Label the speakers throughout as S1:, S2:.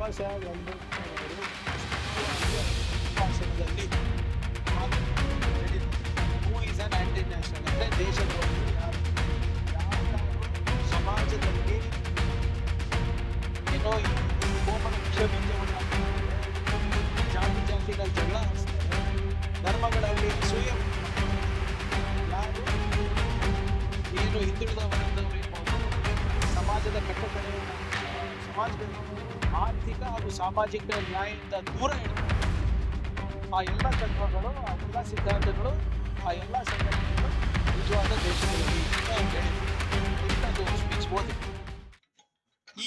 S1: ಬಾಬಾ ಸಾಹೇಬ್ ಅಂಬೇಡ್ಕರ್ ಅವರು ಭಾಷಣದಲ್ಲಿ who is an aunty national ಅಂದ್ರೆ ದೇಶದ್ರೋಹಿ ಯಾರು ಸಮಾಜದಲ್ಲಿ ಏನೋ ಕೋಮನ ವಿಷಬೀಜವನ್ನು ಜಾತಿ ಜಾತಿಗಳ ಜಗಳ ಆಡಿಸ್ತಾರೆ, ಧರ್ಮಗಳಲ್ಲಿ ಅಸೂಯೆ ಯಾರು ಏನು ಹಿಂದುಳಿದ ವರ್ಗದವರು ಸಮಾಜದ ಕಟ್ಟಕಡೆಯನ್ನು ಸಮಾಜದ ಆರ್ಥಿಕ ಹಾಗೂ ಸಾಮಾಜಿಕ ನ್ಯಾಯದಿಂದ ದೂರ ಇಡ್ತಾರೆ. ಆ ಎಲ್ಲ ತತ್ವಗಳು, ಆ ಎಲ್ಲ ಸಿದ್ಧಾಂತಗಳು, ಆ ಎಲ್ಲ ಸಂಘಟನೆಗಳು ನಿಜವಾದ ದೇಶದಲ್ಲಿ ಸ್ಪೀಚ್ ಓದಿ.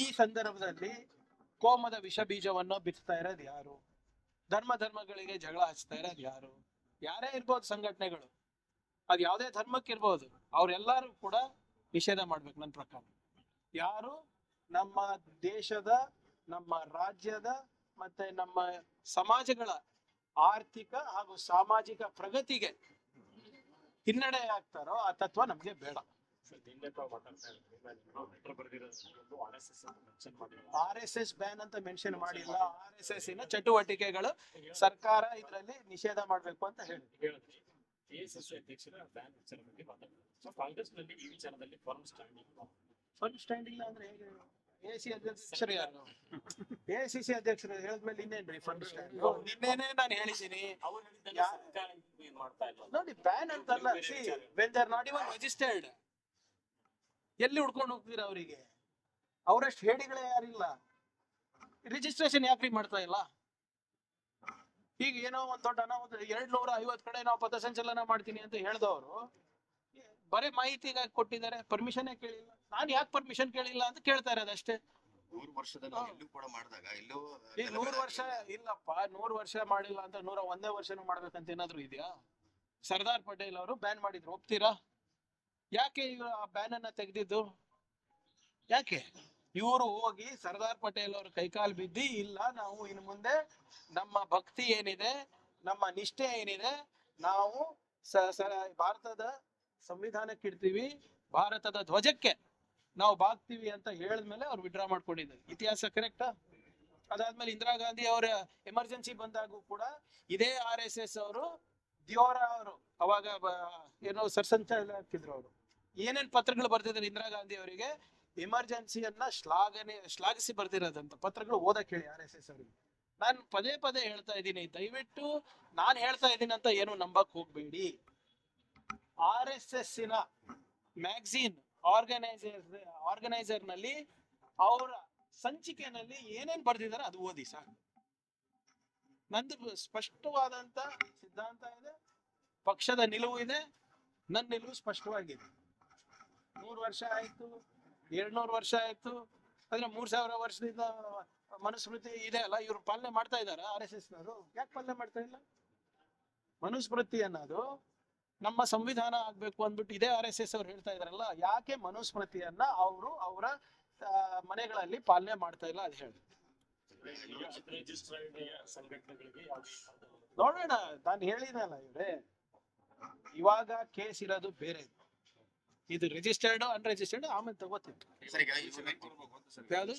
S1: ಈ ಸಂದರ್ಭದಲ್ಲಿ ಕೋಮದ ವಿಷ ಬೀಜವನ್ನು ಬಿತ್ತಾ ಇರೋದು ಯಾರು? ಧರ್ಮಗಳಿಗೆ ಜಗಳ ಹಚ್ತಾ ಇರೋದು ಯಾರು? ಯಾರೇ ಇರ್ಬೋದು ಸಂಘಟನೆಗಳು, ಅದು ಯಾವುದೇ ಧರ್ಮಕ್ಕಿರ್ಬೋದು, ಅವ್ರೆಲ್ಲರೂ ಕೂಡ ನಿಷೇಧ ಮಾಡ್ಬೇಕು ನನ್ನ ಪ್ರಕಾರ. ಯಾರು ನಮ್ಮ ದೇಶದ, ನಮ್ಮ ರಾಜ್ಯದ ಮತ್ತೆ ನಮ್ಮ ಸಮಾಜಗಳ ಆರ್ಥಿಕ ಹಾಗೂ ಸಾಮಾಜಿಕ ಪ್ರಗತಿಗೆ ಹಿನ್ನಡೆ ಆಗ್ತಾರೋ ಆ ತತ್ವ ನಮ್ಗೆ ಬೇಡ. RSS ಬ್ಯಾನ್ ಅಂತ ಮೆನ್ಷನ್ ಮಾಡಿಲ್ಲ. RSS ನ ಚಟುವಟಿಕೆಗಳು ಸರ್ಕಾರ ಇದರಲ್ಲಿ ನಿಷೇಧ ಮಾಡ್ಬೇಕು ಅಂತ ಹೇಳಿದ್ರು. ಫರ್ಮ್ ಸ್ಟ್ಯಾಂಡಿಂಗ್ ಅಂದ್ರೆ ಹೇಗೆ? ಎಸಿ ಅಧ್ಯಕ್ಷರು ಯಾರು? ACC ಅಧ್ಯಕ್ಷರು ಹೇಳಿದ್ಮೇಲೆ ಇನ್ನೇನ್ರಿ ಫರ್ಮ್ ಸ್ಟ್ಯಾಂಡ್? ನಿನ್ನೆನೆ ನಾನು ಹೇಳಿದ್ದೀನಿ ನೋಡಿ, ಬ್ಯಾನ್ ಅಂತಲ್ಲ. When they are not even registered, ಎಲ್ಲಿ ಹುಡ್ಕೊಂಡು ಹೋಗ್ತೀರಾ ಅವರಿಗೆ? ಅವರಷ್ಟು ಹೇಡಿಗಳೇ ಯಾರಿಲ್ಲ. ರಿಜಿಸ್ಟ್ರೇಷನ್ ಯಾಕ್ರಿ ಮಾಡ್ತಾ ಇಲ್ಲ? ಈಗ ಏನೋ ಒಂದ್ ದೊಡ್ಡ ಅನಾಹುತ 250 ಕಡೆ ನಾವು ಪಥಸಂಚಲನ ಮಾಡ್ತೀನಿ ಅಂತ ಹೇಳ್ದವರು ಬರೀ ಮಾಹಿತಿಗಾಗಿ ಕೊಟ್ಟಿದ್ದಾರೆ, ಪರ್ಮಿಷನ್ ಕೇಳಿಲ್ಲ. ನಾನು ಯಾಕೆ ಪರ್ಮಿಷನ್ ಕೇಳಿಲ್ಲ ಅಂತ ಕೇಳ್ತಾ ಇರೋದು ಅಷ್ಟೇ.
S2: 100 ವರ್ಷದಲ್ಲಿ ಕೂಡ ಮಾಡಿದಾಗ
S1: ಈಗ 100 ವರ್ಷ ಇಲ್ಲಪ್ಪ, 100 ವರ್ಷ ಮಾಡಿಲ್ಲ ಅಂತ 101ನೇ ವರ್ಷನೂ ಮಾಡ್ಬೇಕಂತ ಏನಾದ್ರು ಇದೆಯಾ? ಸರ್ದಾರ್ ಪಟೇಲ್ ಅವರು ಬ್ಯಾನ್ ಮಾಡಿದ್ರು, ಒಪ್ತೀರಾ? ಯಾಕೆ ಇವರು ಆ ಬ್ಯಾನ್ ಅನ್ನ ತೆಗೆದಿದ್ದು? ಯಾಕೆ? ಇವರು ಹೋಗಿ ಸರ್ದಾರ್ ಪಟೇಲ್ ಅವ್ರ ಕೈಕಾಲು ಬಿದ್ದಿ, ಇಲ್ಲ ನಾವು ಇನ್ನು ಮುಂದೆ ನಮ್ಮ ಭಕ್ತಿ ಏನಿದೆ, ನಮ್ಮ ನಿಷ್ಠೆ ಏನಿದೆ, ನಾವು ಭಾರತದ ಸಂವಿಧಾನಕ್ಕೆ ಇಡ್ತೀವಿ, ಭಾರತದ ಧ್ವಜಕ್ಕೆ ನಾವು ಬಾಗ್ತೀವಿ ಅಂತ ಹೇಳಿದ್ಮೇಲೆ ಅವ್ರು ವಿಡ್ರಾ ಮಾಡ್ಕೊಂಡಿದ್ದಾರೆ. ಇತಿಹಾಸ ಕರೆಕ್ಟಾ? ಅದಾದ್ಮೇಲೆ ಇಂದಿರಾ ಗಾಂಧಿ ಅವರ ಎಮರ್ಜೆನ್ಸಿ ಬಂದಾಗೂ ಕೂಡ ಇದೇ RSS ಅವರು, ದಿಯೋರ ಅವರು ಅವಾಗ ಏನೋ ಸರ್ಸಂಚಾಲಕಿದ್ರು, ಅವರು ಏನೇನ್ ಪತ್ರಗಳು ಬರ್ತಿದ್ದಾರೆ ಇಂದಿರಾ ಗಾಂಧಿ ಅವರಿಗೆ, ಎಮರ್ಜೆನ್ಸಿಯನ್ನ ಶ್ಲಾಘಿಸಿ ಬರ್ತಿರೋದಂತ ಪತ್ರಗಳು ಓದಕ್ ಹೇಳಿ RSS ಅವರಿಗೆ. ನಾನು ಪದೇ ಪದೇ ಹೇಳ್ತಾ ಇದ್ದೀನಿ, ದಯವಿಟ್ಟು ನಾನು ಹೇಳ್ತಾ ಇದ್ದೀನಿ ಅಂತ ಏನು ನಂಬಕ್ ಹೋಗ್ಬೇಡಿ. RSS ನ ಮ್ಯಾಗಝೀನ್ ಆರ್ಗನೈಸರ್ ನಲ್ಲಿ ಅವರ ಸಂಚಿಕೆನಲ್ಲಿ ಏನೇನ್ ಬರ್ದಿದ್ದಾರೆ ಅದು ಓದಿ ಸಾಕು. ನಂದು ಸ್ಪಷ್ಟವಾದಂತ ಸಿದ್ಧಾಂತ ಇದೆ, ಪಕ್ಷದ ನಿಲುವು ಇದೆ, ನನ್ನ ನಿಲುವು ಸ್ಪಷ್ಟವಾಗಿದೆ. 100 ವರ್ಷ ಆಯ್ತು, 200 ವರ್ಷ ಆಯ್ತು, ಅಂದ್ರೆ 3000 ವರ್ಷದಿಂದ ಮನುಸ್ಮೃತಿ ಇದೆ ಅಲ್ಲ, ಇವ್ರು ಪಾಲನೆ ಮಾಡ್ತಾ ಇದಾರ RSS ನವರು? ಯಾಕೆ ಪಾಲನೆ ಮಾಡ್ತಾ ಇಲ್ಲ? ಮನುಸ್ಮೃತಿ ಅನ್ನೋದು ನಮ್ಮ ಸಂವಿಧಾನ ಆಗ್ಬೇಕು ಅಂದ್ಬಿಟ್ಟು ಇದೇ RSS ಅವ್ರು ಹೇಳ್ತಾ ಇದಾರಲ್ಲ, ಯಾಕೆ ಮನುಸ್ಮೃತಿಯನ್ನ ಅವರು ಅವರ ಮನೆಗಳಲ್ಲಿ ಪಾಲನೆ ಮಾಡ್ತಾ ಇಲ್ಲ ಅದು ಹೇಳಿ. ನೋಡೋಣ, ನಾನು ಹೇಳಿದಲ್ಲ ಇವ್ರೆ, ಇವಾಗ ಕೇಸ್ ಇರೋದು ಬೇರೆ, ಇದು ರಿಜಿಸ್ಟರ್ಡ್ ಅನ್ರಿಜಿಸ್ಟರ್ಡ್ ಆಮೇಲೆ ತಗೋತಿತ್ತು. ಯಾವ್ದು